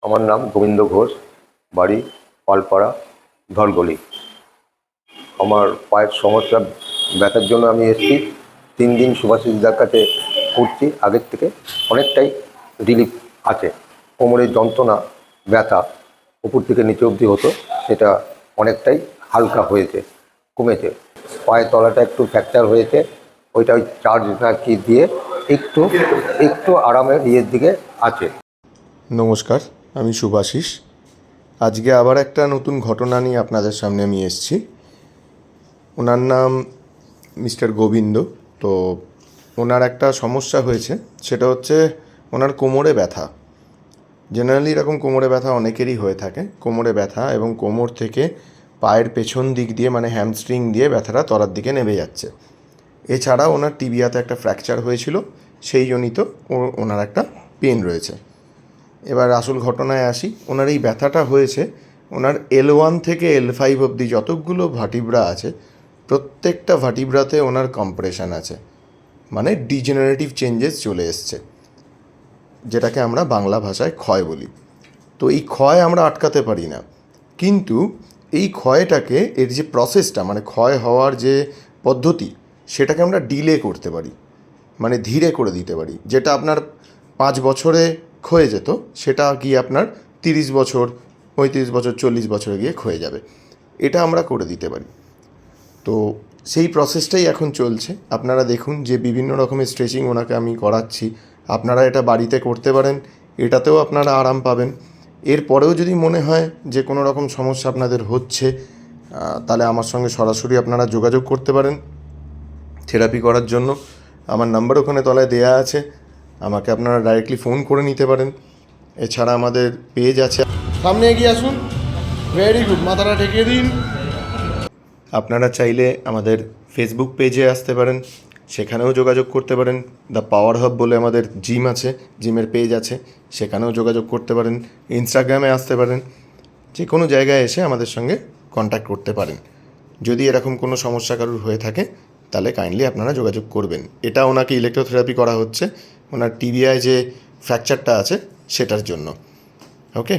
আমার নাম গোবিন্দ ঘোষ, বাড়ি পালপাড়া, ধলগলি। আমার পায়ের সমস্যা, ব্যথার জন্য আমি এসেছি। 3 দিন শুভাশিসদার কাছে করছি, আগের থেকে অনেকটাই রিলিফ আছে। কোমরের যন্ত্রণা, ব্যথা উপর থেকে নিচে অবধি হতো, সেটা অনেকটাই হালকা হয়েছে, কমেছে। পায়ের তলাটা একটু ফ্র্যাকচার হয়েছে, ওইটা ওই চার্জ না কি দিয়ে একটু একটু আরামের ইয়ের দিকে আছে। নমস্কার, আমি শুভাশিস। আজকে আবার একটা নতুন ঘটনা নিয়ে আপনাদের সামনে আমি এসেছি। ওনার নাম মিস্টার গোবিন্দ। তো ওনার একটা সমস্যা হয়েছে, সেটা হচ্ছে ওনার কোমরে ব্যথা। জেনারেলি এরকম কোমরে ব্যথা অনেকেরই হয়ে থাকে। কোমরে ব্যথা এবং কোমর থেকে পায়ের পেছন দিক দিয়ে মানে হ্যামস্ট্রিং দিয়ে ব্যথাটা তলার দিকে নেমে যাচ্ছে। এছাড়া ওনার টিবিয়াতে একটা ফ্র্যাকচার হয়েছিল, সেই জনিত ওনার একটা পেন রয়েছে। এবার আসল ঘটনায় আসি। ওনার এই ব্যথাটা হয়েছে ওনার L1 থেকে L5 অবধি যতগুলো ভার্টিব্রা আছে, প্রত্যেকটা ভার্টিব্রাতে ওনার কম্প্রেশন আছে, মানে ডিজেনারেটিভ চেঞ্জেস চলে এসছে, যেটাকে আমরা বাংলা ভাষায় ক্ষয় বলি। তো এই ক্ষয় আমরা আটকাতে পারি না, কিন্তু এই ক্ষয়টাকে, এর যে প্রসেসটা মানে ক্ষয় হওয়ার যে পদ্ধতি, সেটাকে আমরা ডিলে করতে পারি, মানে ধীরে করে দিতে পারি। যেটা আপনার 5 বছরে ক্ষয়ে যেত, সেটা গিয়ে আপনার 30 বছর, 35 বছর, 40 বছরে গিয়ে ক্ষয়ে যাবে। এটা আমরা করে দিতে পারি। তো সেই প্রসেসটাই এখন চলছে। আপনারা দেখুন যে বিভিন্ন রকমের স্ট্রেচিং ওনাকে আমি করাচ্ছি। আপনারা এটা বাড়িতে করতে পারেন, এটাতেও আপনারা আরাম পাবেন। এরপরেও যদি মনে হয় যে কোনো রকম সমস্যা আপনাদের হচ্ছে, তাহলে আমার সঙ্গে সরাসরি আপনারা যোগাযোগ করতে পারেন থেরাপি করার জন্য। আমার নাম্বার ওখানে তলায় দেয়া আছে, আমাকে আপনারা ডাইরেক্টলি ফোন করে নিতে পারেন। এছাড়া আমাদের পেজ আছে। সামনে এগিয়ে আসুন, ভেরি গুড, মাথাটা ঠেকিয়ে দিন। আপনারা চাইলে আমাদের ফেসবুক পেজে আসতে পারেন, সেখানেও যোগাযোগ করতে পারেন। দ্য পাওয়ার হাব বলে আমাদের জিম আছে, জিমের পেজ আছে, সেখানেও যোগাযোগ করতে পারেন। ইনস্টাগ্রামে আসতে পারেন। যে কোনো জায়গায় এসে আমাদের সঙ্গে কন্ট্যাক্ট করতে পারেন। যদি এরকম কোনো সমস্যা কারোর হয়ে থাকে, তাহলে কাইন্ডলি আপনারা যোগাযোগ করবেন। এটা ওনাকে ইলেকট্রোথেরাপি করা হচ্ছে ওনার টিবিআয় যে ফ্র্যাকচারটা আছে সেটার জন্য। ওকে,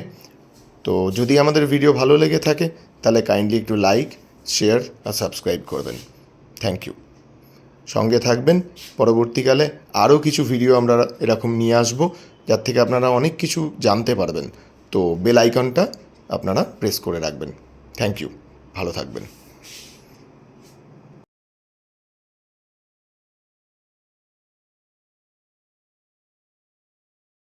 তো যদি আমাদের ভিডিও ভালো লেগে থাকে, তাহলে কাইন্ডলি একটু লাইক, শেয়ার আর সাবস্ক্রাইব করবেন। Thank you. সঙ্গে থাকবেন। পরবর্তীকালে আরও কিছু ভিডিও আমরা এরকম নিয়ে আসবো, যার থেকে আপনারা অনেক কিছু জানতে পারবেন। তো বেল আইকনটা আপনারা প্রেস করে রাখবেন। থ্যাংক ইউ, ভালো থাকবেন।